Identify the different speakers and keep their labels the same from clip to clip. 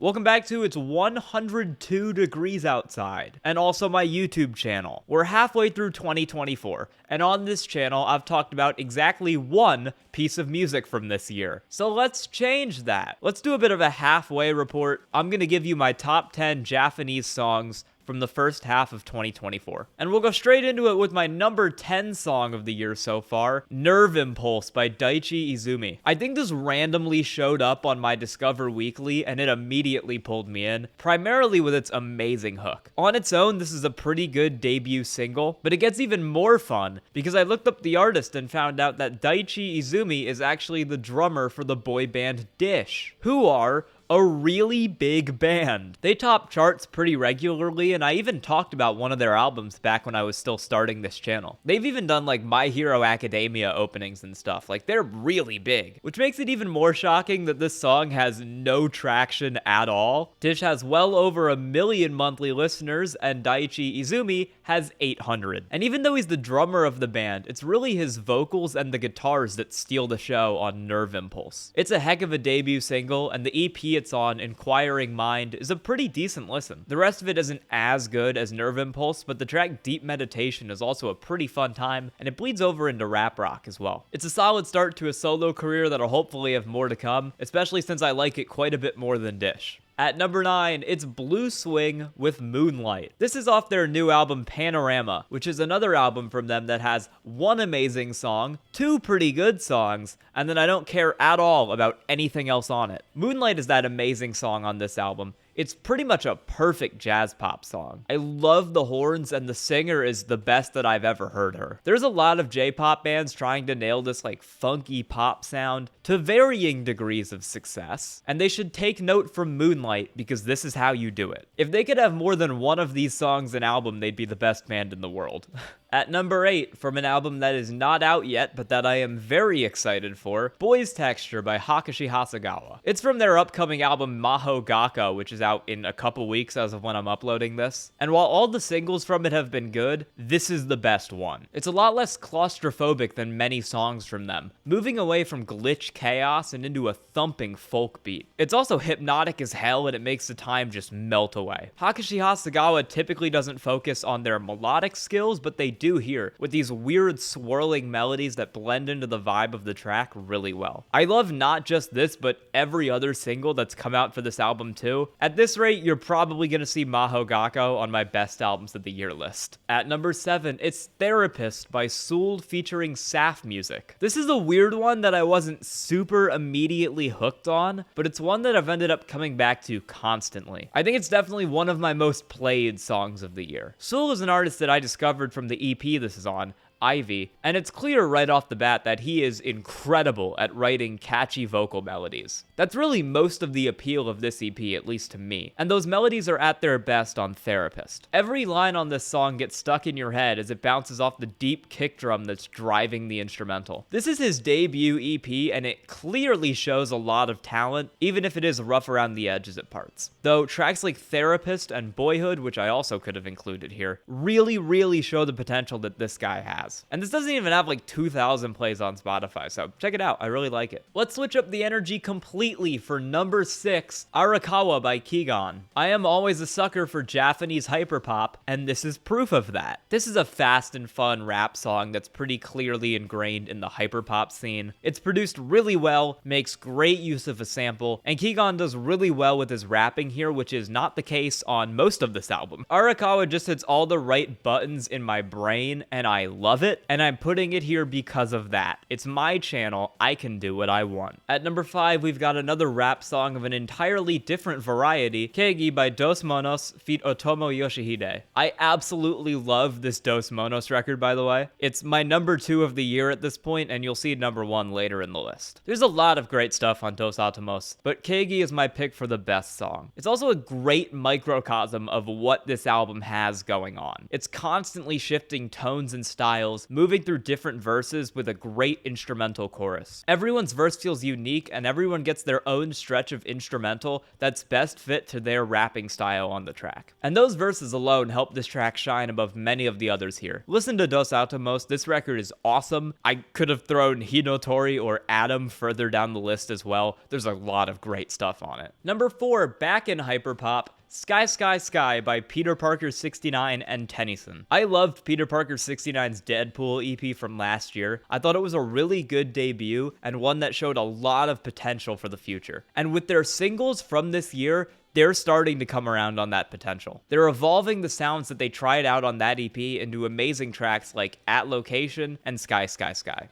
Speaker 1: Welcome back to It's 102 Degrees Outside, and also my YouTube channel. We're halfway through 2024, and on this channel, I've talked about exactly one piece of music from this year. So let's change that. Let's do a bit of a halfway report. I'm gonna give you my top 10 Japanese songs from the first half of 2024. And we'll go straight into it with my number 10 song of the year so far, Nerve Impulse by Daichi Izumi. I think this randomly showed up on my Discover Weekly and it immediately pulled me in, primarily with its amazing hook. On its own, this is a pretty good debut single, but it gets even more fun because I looked up the artist and found out that Daichi Izumi is actually the drummer for the boy band Dish, who are a really big band. They top charts pretty regularly, and I even talked about one of their albums back when I was still starting this channel. They've even done like My Hero Academia openings and stuff. Like, they're really big, which makes it even more shocking that this song has no traction at all. Dish has well over 1 million monthly listeners, and Daichi Izumi has 800. And even though he's the drummer of the band, it's really his vocals and the guitars that steal the show on Nerve Impulse. It's a heck of a debut single, and the EP it's on, Inquiring Mind, is a pretty decent listen. The rest of it isn't as good as Nerve Impulse, but the track Deep Meditation is also a pretty fun time, and it bleeds over into rap rock as well. It's a solid start to a solo career that'll hopefully have more to come, especially since I like it quite a bit more than Dish. At number 9, it's Blu-swing with Moonlight. This is off their new album Panorama, which is another album from them that has one amazing song, 2 pretty good songs, and then I don't care at all about anything else on it. Moonlight is that amazing song on this album. It's pretty much a perfect jazz pop song. I love the horns, and the singer is the best that I've ever heard her. There's a lot of J-pop bands trying to nail this like funky pop sound to varying degrees of success, and they should take note from Moonlight because this is how you do it. If they could have more than one of these songs an album, they'd be the best band in the world. At number 8, from an album that is not out yet, but that I am very excited for, Boy's Texture by hakushi Hasegawa. It's from their upcoming album Maho Gakko, which is out in a couple weeks as of when I'm uploading this. And while all the singles from it have been good, this is the best one. It's a lot less claustrophobic than many songs from them, moving away from glitch chaos and into a thumping folk beat. It's also hypnotic as hell, and it makes the time just melt away. hakushi Hasegawa typically doesn't focus on their melodic skills, but they do here, with these weird swirling melodies that blend into the vibe of the track really well. I love not just this, but every other single that's come out for this album too. At this rate, you're probably gonna see Maho Gakko on my best albums of the year list. At number 7, it's Therapist by Soul featuring safmusic. This is a weird one that I wasn't super immediately hooked on, but it's one that I've ended up coming back to constantly. I think it's definitely one of my most played songs of the year. Soul is an artist that I discovered from the EP this is on, Ivy, and it's clear right off the bat that he is incredible at writing catchy vocal melodies. That's really most of the appeal of this EP, at least to me, and those melodies are at their best on Therapist. Every line on this song gets stuck in your head as it bounces off the deep kick drum that's driving the instrumental. This is his debut EP, and it clearly shows a lot of talent, even if it is rough around the edges at parts. Though tracks like Therapist and Boyhood, which I also could have included here, really show the potential that this guy has. And this doesn't even have like 2,000 plays on Spotify, so check it out. I really like it. Let's switch up the energy completely for number 6, Arakawa by Kegon. I am always a sucker for Japanese hyperpop, and this is proof of that. This is a fast and fun rap song that's pretty clearly ingrained in the hyperpop scene. It's produced really well, makes great use of a sample, and Kegon does really well with his rapping here, which is not the case on most of this album. Arakawa just hits all the right buttons in my brain, and I love it, and I'm putting it here because of that. It's my channel, I can do what I want. At number 5, we've got another rap song of an entirely different variety, Keigi by Dos Monos feat. Otomo Yoshihide. I absolutely love this Dos Monos record, by the way. It's my number 2 of the year at this point, and you'll see number 1 later in the list. There's a lot of great stuff on Dos Atomos, but Keigi is my pick for the best song. It's also a great microcosm of what this album has going on. It's constantly shifting tones and styles styles, moving through different verses with a great instrumental chorus. Everyone's verse feels unique, and everyone gets their own stretch of instrumental that's best fit to their rapping style on the track. And those verses alone help this track shine above many of the others here. Listen to Dos Atomos, this record is awesome. I could have thrown Hinotori or Atom further down the list as well. There's a lot of great stuff on it. Number 4, back in hyperpop, Sky by Peter Parker 69 and Tennyson. I loved Peter Parker 69's Deadpool EP from last year. I thought it was a really good debut and one that showed a lot of potential for the future. And with their singles from this year, they're starting to come around on that potential. They're evolving the sounds that they tried out on that EP into amazing tracks like At Location and Sky.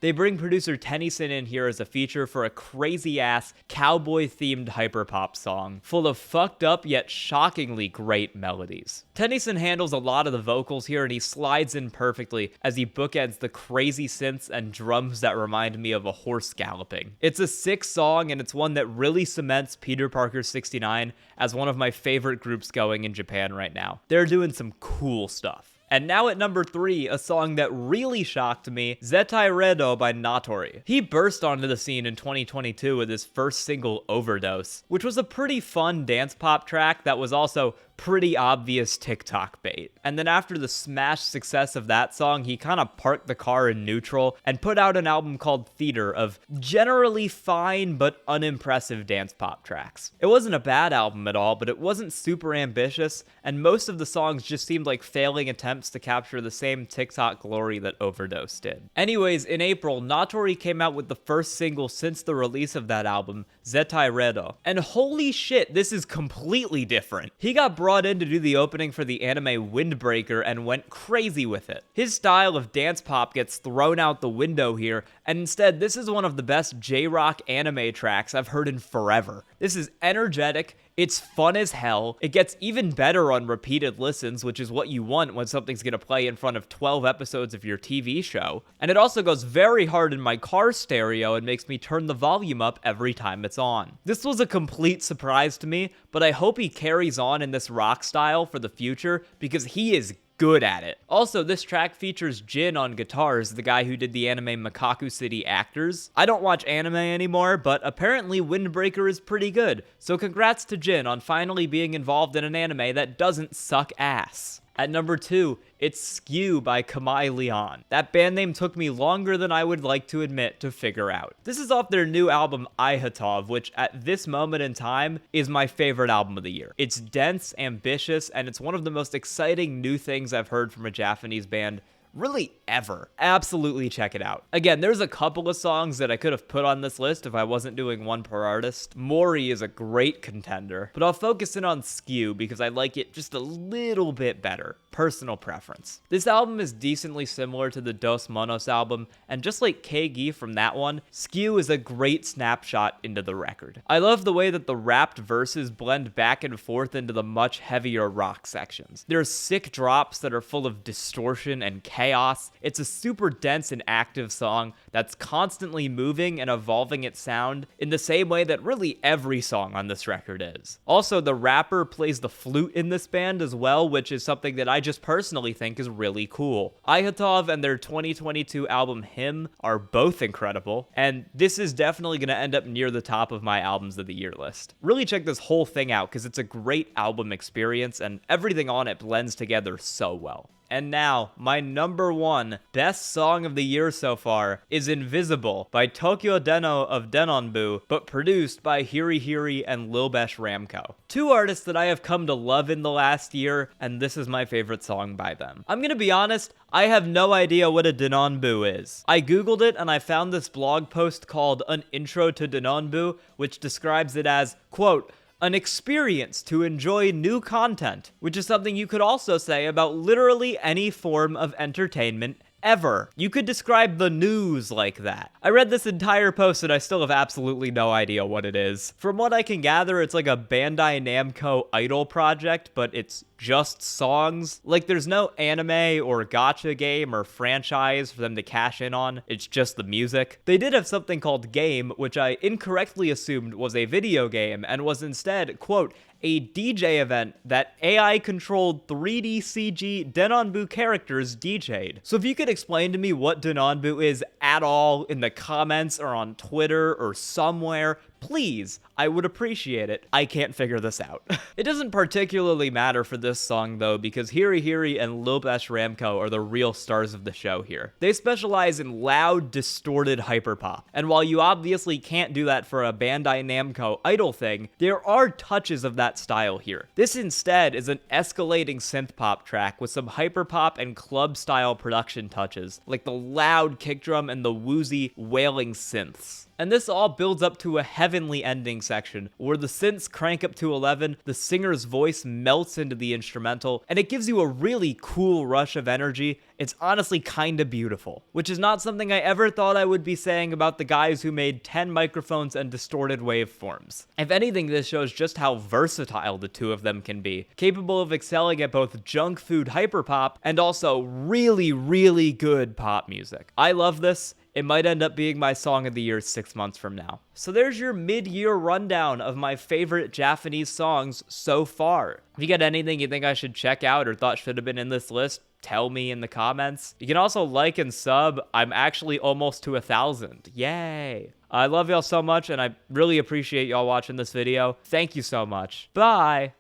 Speaker 1: They bring producer Tennyson in here as a feature for a crazy-ass, cowboy-themed hyperpop song, full of fucked up yet shockingly great melodies. Tennyson handles a lot of the vocals here, and he slides in perfectly as he bookends the crazy synths and drums that remind me of a horse galloping. It's a sick song, and it's one that really cements Peter Parker 69 as one of my favorite groups going in Japan right now. They're doing some cool stuff. And now at number 3, a song that really shocked me, Zettai reido by Natori. He burst onto the scene in 2022 with his first single, Overdose, which was a pretty fun dance pop track that was also pretty obvious TikTok bait. And then after the smash success of that song, he kind of parked the car in neutral and put out an album called Theater of generally fine but unimpressive dance pop tracks. It wasn't a bad album at all, but it wasn't super ambitious, and most of the songs just seemed like failing attempts to capture the same TikTok glory that Overdose did. Anyways, in April, Natori came out with the first single since the release of that album, Zettai reido. And holy shit, this is completely different. He got brought in to do the opening for the anime Windbreaker and went crazy with it. His style of dance pop gets thrown out the window here, and instead this is one of the best J-rock anime tracks I've heard in forever. This is energetic, it's fun as hell, it gets even better on repeated listens, which is what you want when something's gonna play in front of 12 episodes of your TV show, and it also goes very hard in my car stereo and makes me turn the volume up every time it's on. This was a complete surprise to me, but I hope he carries on in this rock style for the future because he is good at it. Also, this track features Jin on guitars, the guy who did the anime Makaku City Actors. I don't watch anime anymore, but apparently Windbreaker is pretty good, so congrats to Jin on finally being involved in an anime that doesn't suck ass. At number 2, it's Skew by Khamai Leon. That band name took me longer than I would like to admit to figure out. This is off their new album Ihatov, which at this moment in time is my favorite album of the year. It's dense, ambitious, and it's one of the most exciting new things I've heard from a Japanese band really ever. Absolutely check it out. Again, there's a couple of songs that I could have put on this list if I wasn't doing one per artist. Mori is a great contender, but I'll focus in on Skew because I like it just a little bit better. Personal preference. This album is decently similar to the Dos Monos album, and just like Kegon from that one, Skew is a great snapshot into the record. I love the way that the rapped verses blend back and forth into the much heavier rock sections. There's sick drops that are full of distortion and chaos. It's a super dense and active song that's constantly moving and evolving its sound in the same way that really every song on this record is. Also, the rapper plays the flute in this band as well, which is something that I just personally think is really cool. Ihatov and their 2022 album Hymn are both incredible, and this is definitely going to end up near the top of my albums of the year list. Really check this whole thing out because it's a great album experience and everything on it blends together so well. And now, my number 1 best song of the year so far is Invisible by Tokyo Deno of denonbu, but produced by Hirihiri and lilbesh Ramko. 2 artists that I have come to love in the last year, and this is my favorite song by them. I'm gonna be honest, I have no idea what a denonbu is. I googled it and I found this blog post called An Intro to Denonbu, which describes it as, quote, an experience to enjoy new content, which is something you could also say about literally any form of entertainment ever. You could describe the news like that. I read this entire post and I still have absolutely no idea what it is. From what I can gather, it's like a Bandai Namco idol project, but it's just songs. Like, there's no anime or gacha game or franchise for them to cash in on. It's just the music. They did have something called Game, which I incorrectly assumed was a video game and was instead, quote, a DJ event that AI-controlled 3D CG denonbu characters DJ'd. So if you could explain to me what denonbu is at all in the comments or on Twitter or somewhere, please, I would appreciate it. I can't figure this out. It doesn't particularly matter for this song though, because Hirihiri and lilbesh Ramko are the real stars of the show here. They specialize in loud, distorted hyperpop, and while you obviously can't do that for a Bandai Namco Idol thing, there are touches of that style here. This instead is an escalating synth pop track with some hyperpop and club style production touches, like the loud kick drum and the woozy, wailing synths. And this all builds up to a heavenly ending section, where the synths crank up to 11, the singer's voice melts into the instrumental, and it gives you a really cool rush of energy. It's honestly kinda beautiful, which is not something I ever thought I would be saying about the guys who made 10 microphones and distorted waveforms. If anything, this shows just how versatile the two of them can be, capable of excelling at both junk food hyperpop and also really, really good pop music. I love this. It might end up being my song of the year 6 months from now. So there's your mid-year rundown of my favorite Japanese songs so far. If you got anything you think I should check out or thought should have been in this list, tell me in the comments. You can also like and sub. I'm actually almost to 1,000. Yay! I love y'all so much, and I really appreciate y'all watching this video. Thank you so much. Bye!